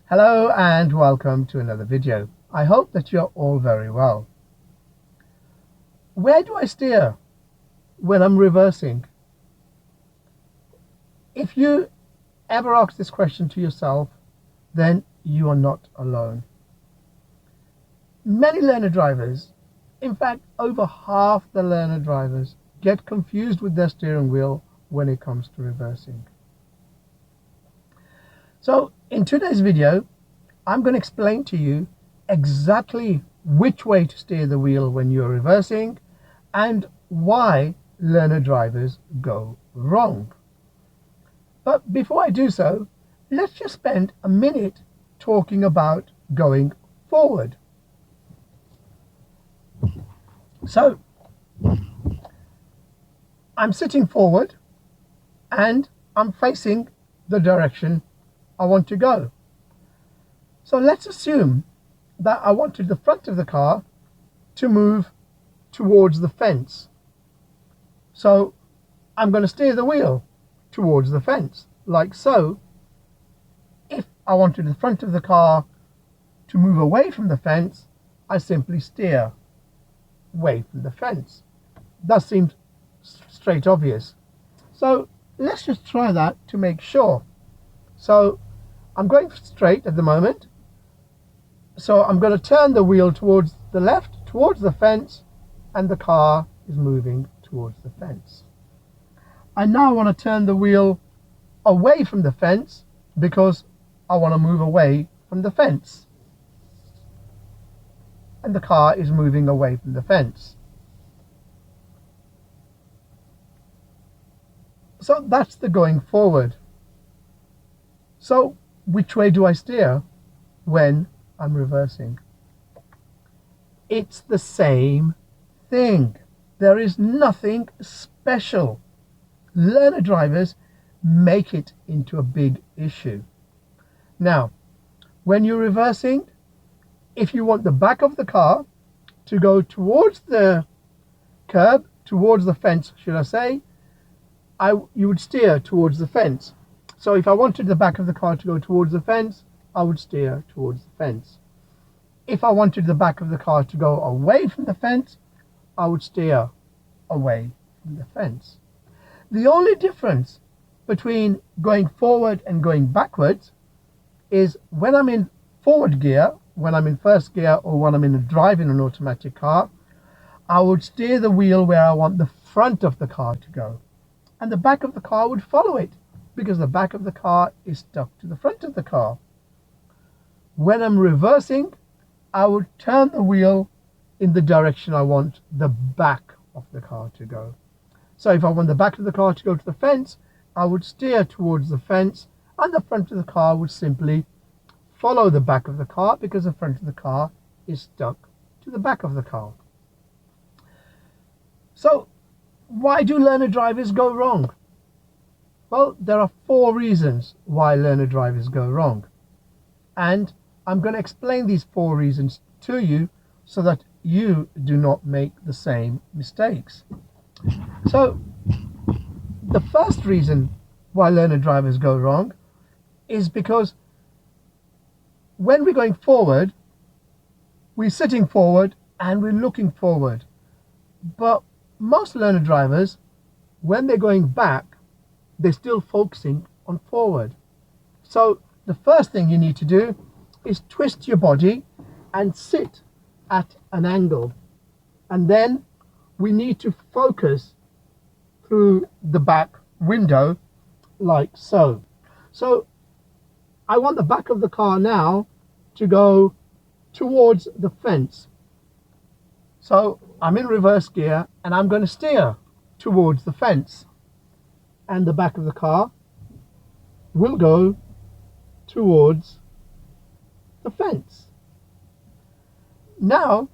Hello and welcome to another video. I hope that you're all very well. Where do I steer when I'm reversing? If you ever ask this question to yourself, then you are not alone. Many learner drivers, in fact over half the learner drivers, get confused with their steering wheel when it comes to reversing. So in today's video, I'm going to explain to you exactly which way to steer the wheel when you're reversing and why learner drivers go wrong. But before I do so, let's just spend a minute talking about going forward. So I'm sitting forward and I'm facing the direction I want to go. So let's assume that I wanted the front of the car to move towards the fence. So I'm going to steer the wheel towards the fence, like so. If I wanted the front of the car to move away from the fence, I simply steer away from the fence. That seems straight obvious. So let's just try that to make sure. So I'm going straight at the moment. So I'm going to turn the wheel towards the left, towards the fence, and the car is moving towards the fence. I now want to turn the wheel away from the fence because I want to move away from the fence. And the car is moving away from the fence. So that's the going forward. So which way do I steer when I'm reversing? It's the same thing. There is nothing special. Learner drivers make it into a big issue. Now, when you're reversing, if you want the back of the car to go towards the curb, towards the fence, should I say, you would steer towards the fence. So if I wanted the back of the car to go towards the fence, I would steer towards the fence. If I wanted the back of the car to go away from the fence, I would steer away from the fence. The only difference between going forward and going backwards is when I'm in forward gear, when I'm in first gear, or when I'm driving an automatic car, I would steer the wheel where I want the front of the car to go, and the back of the car would follow it because the back of the car is stuck to the front of the car. When I'm reversing, I would turn the wheel in the direction I want the back of the car to go. So if I want the back of the car to go to the fence, I would steer towards the fence, and the front of the car would simply follow the back of the car because the front of the car is stuck to the back of the car. So why do learner drivers go wrong? Well, there are 4 reasons why learner drivers go wrong. And I'm going to explain these 4 reasons to you so that you do not make the same mistakes. So the first reason why learner drivers go wrong is because when we're going forward, we're sitting forward and we're looking forward. But most learner drivers, when they're going back, they're still focusing on forward. So the first thing you need to do is twist your body and sit at an angle, and then we need to focus through the back window like so. So I want the back of the car now to go towards the fence. So I'm in reverse gear and I'm going to steer towards the fence, and the back of the car will go towards the fence. Now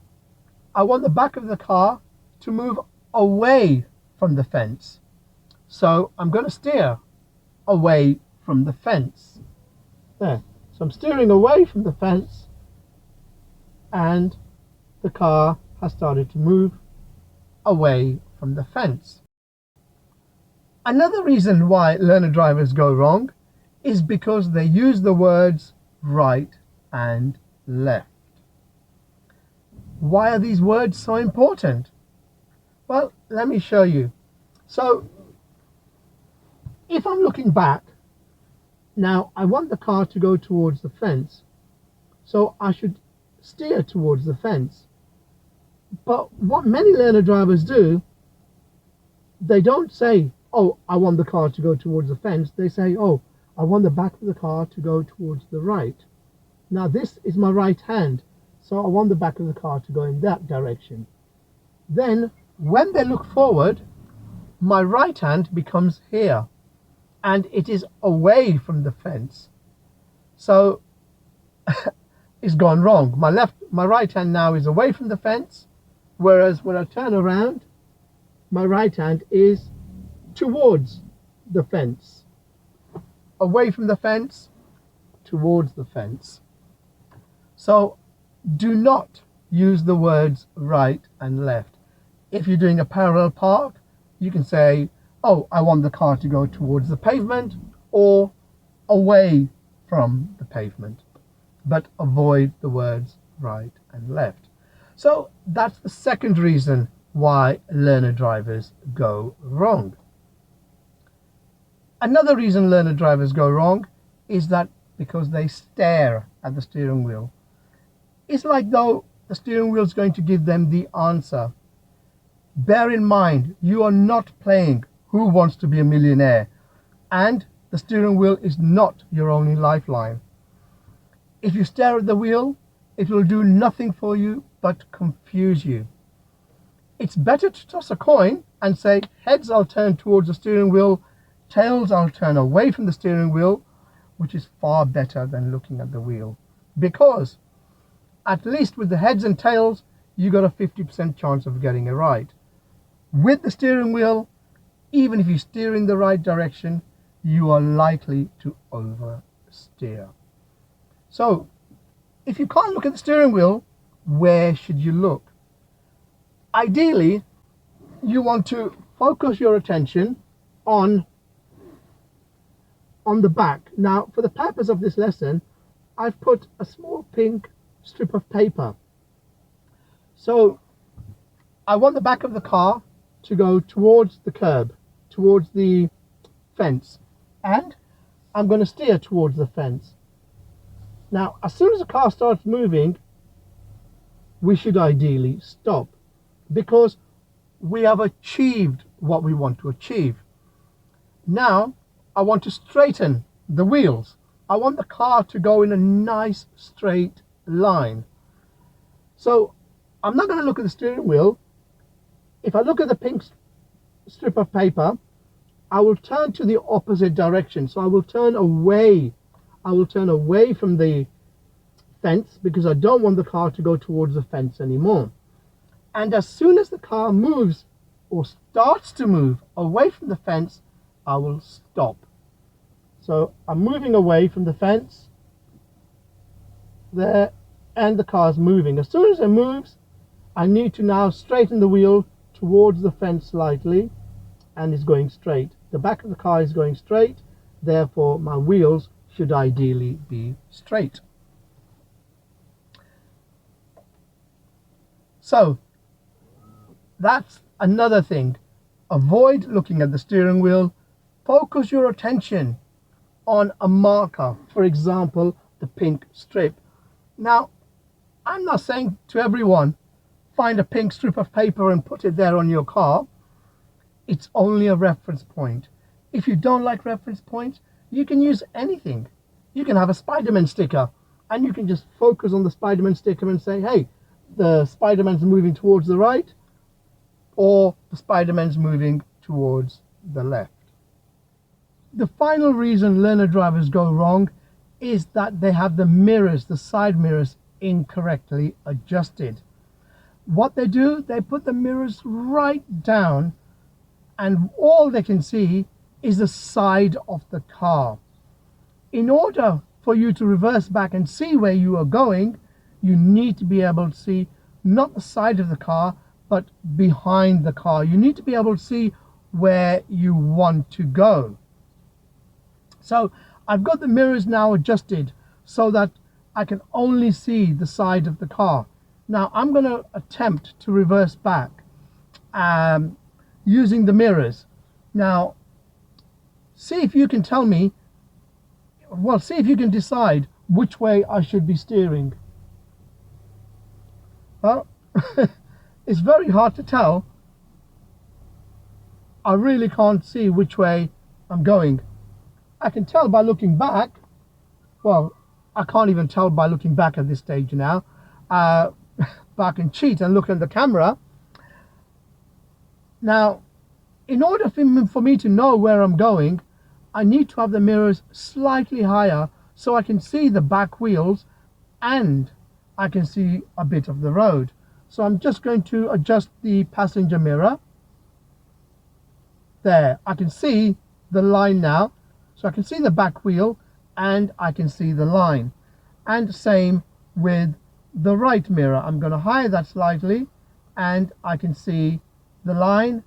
I want the back of the car to move away from the fence, so I'm going to steer away from the fence. There. So I'm steering away from the fence and the car has started to move away from the fence. Another reason why learner drivers go wrong is because they use the words right and left. Why are these words so important? Well, let me show you. So if I'm looking back, now I want the car to go towards the fence, so I should steer towards the fence. But what many learner drivers do, they don't say, oh, I want the car to go towards the fence. They say, oh, I want the back of the car to go towards the right. Now this is my right hand, so I want the back of the car to go in that direction. Then when they look forward, my right hand becomes here and it is away from the fence. So it's gone wrong. My right hand now is away from the fence, whereas when I turn around, my right hand is towards the fence. Away from the fence, towards the fence. So do not use the words right and left. If you're doing a parallel park, you can say, oh, I want the car to go towards the pavement or away from the pavement, but avoid the words right and left. So that's the second reason why learner drivers go wrong. Another reason learner drivers go wrong is that because they stare at the steering wheel. It's like though the steering wheel is going to give them the answer. Bear in mind, you are not playing Who Wants to Be a Millionaire, and the steering wheel is not your only lifeline. If you stare at the wheel, it will do nothing for you but confuse you. It's better to toss a coin and say, heads I'll turn towards the steering wheel, tails I'll turn away from the steering wheel, which is far better than looking at the wheel. Because at least with the heads and tails, you got a 50% chance of getting it right. With the steering wheel, even if you steer in the right direction, you are likely to oversteer. So if you can't look at the steering wheel, where should you look? Ideally, you want to focus your attention on the back. Now, for the purpose of this lesson, I've put a small pink strip of paper. So I want the back of the car to go towards the curb, towards the fence, and I'm going to steer towards the fence. Now, as soon as the car starts moving, we should ideally stop, because we have achieved what we want to achieve. Now, I want to straighten the wheels. I want the car to go in a nice straight line. So I'm not going to look at the steering wheel. If I look at the pink strip of paper, I will turn to the opposite direction. So I will turn away. I will turn away from the fence, because I don't want the car to go towards the fence anymore. And as soon as the car moves or starts to move away from the fence, I will stop. So I'm moving away from the fence there, and the car's moving. As soon as it moves, I need to now straighten the wheel towards the fence slightly, and it's going straight. The back of the car is going straight, therefore my wheels should ideally be straight. So that's another thing. Avoid looking at the steering wheel. Focus your attention on a marker, for example, the pink strip. Now, I'm not saying to everyone, find a pink strip of paper and put it there on your car. It's only a reference point. If you don't like reference points, you can use anything. You can have a Spider-Man sticker, and you can just focus on the Spider-Man sticker and say, hey, the Spider-Man's moving towards the right, or the Spider-Man's moving towards the left. The final reason learner drivers go wrong is that they have the mirrors, the side mirrors, incorrectly adjusted. What they do, they put the mirrors right down, and all they can see is the side of the car. In order for you to reverse back and see where you are going, you need to be able to see not the side of the car, but behind the car. You need to be able to see where you want to go. So I've got the mirrors now adjusted so that I can only see the side of the car. Now I'm going to attempt to reverse back using the mirrors. Now see if you can tell me, well, see if you can decide which way I should be steering. Well, it's very hard to tell. I really can't see which way I'm going. I can tell by looking back. Well, I can't even tell by looking back at this stage now. But I can cheat and look at the camera. Now, in order for me to know where I'm going, I need to have the mirrors slightly higher so I can see the back wheels and I can see a bit of the road. So I'm just going to adjust the passenger mirror. There, I can see the line now. So I can see the back wheel and I can see the line. And same with the right mirror. I'm going to hide that slightly and I can see the line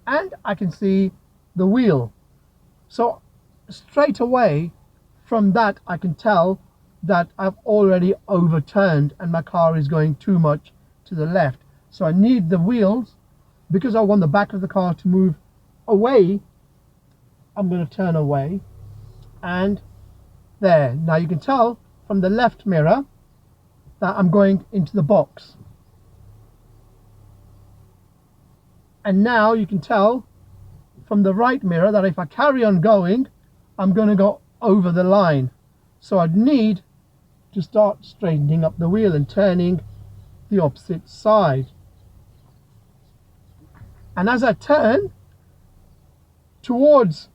and I can see the wheel. So straight away from that I can tell that I've already overturned and my car is going too much to the left. So I need the wheels, because I want the back of the car to move away. I'm going to turn away, and there, now you can tell from the left mirror that I'm going into the box. And now you can tell from the right mirror that if I carry on going, I'm going to go over the line. So I'd need to start straightening up the wheel and turning the opposite side. And as I turn towards,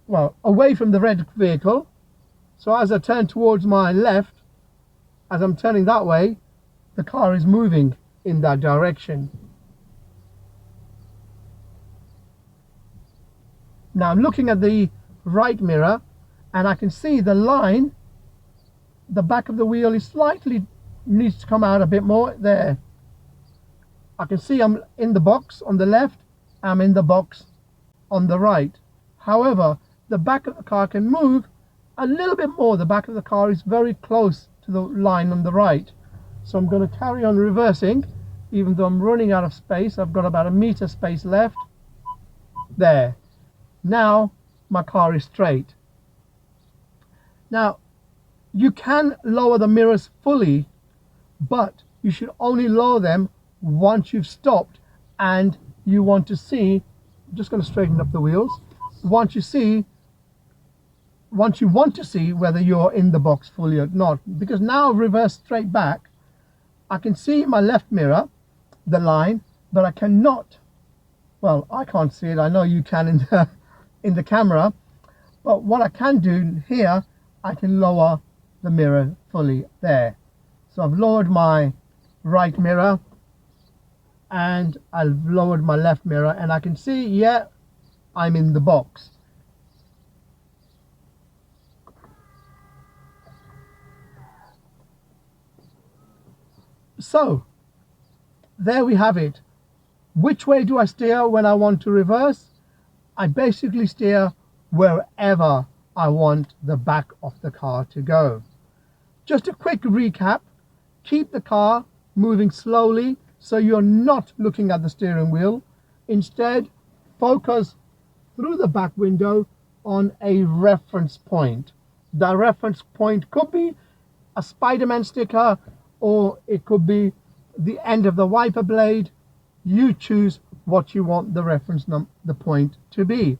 well, away from the red vehicle, so as I turn towards my left, as I'm turning that way, the car is moving in that direction. Now I'm looking at the right mirror and I can see the line, the back of the wheel is slightly, needs to come out a bit more. There, I can see I'm in the box on the left, I'm in the box on the right. However, the back of the car can move a little bit more. The back of the car is very close to the line on the right. So I'm going to carry on reversing, even though I'm running out of space. I've got about a meter space left. There. Now my car is straight. Now you can lower the mirrors fully, but you should only lower them once you've stopped and you want to see. I'm just going to straighten up the wheels. Once you want to see whether you're in the box fully or not, because now I've reversed straight back, I can see my left mirror, the line, but I cannot, well, I can't see it. I know you can in the camera, but what I can do here, I can lower the mirror fully there. So I've lowered my right mirror and I've lowered my left mirror, and I can see, yeah, I'm in the box. So there we have it. Which way do I steer when I want to reverse? I basically steer wherever I want the back of the car to go. Just a quick recap: keep the car moving slowly so you're not looking at the steering wheel. Instead, focus through the back window on a reference point. The reference point could be a Spider-Man sticker, or it could be the end of the wiper blade. You choose what you want the reference the point to be.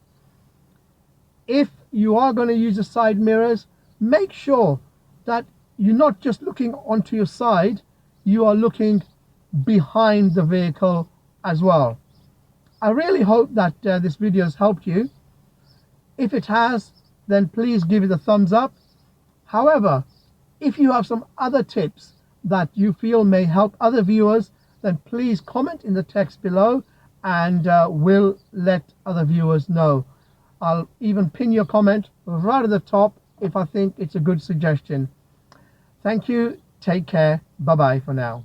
If you are going to use the side mirrors, make sure that you're not just looking onto your side, you are looking behind the vehicle as well. I really hope that this video has helped you. If it has, then please give it a thumbs up. However, if you have some other tips that you feel may help other viewers, then please comment in the text below, and we'll let other viewers know. I'll even pin your comment right at the top if I think it's a good suggestion. Thank you. Take care. Bye bye for now.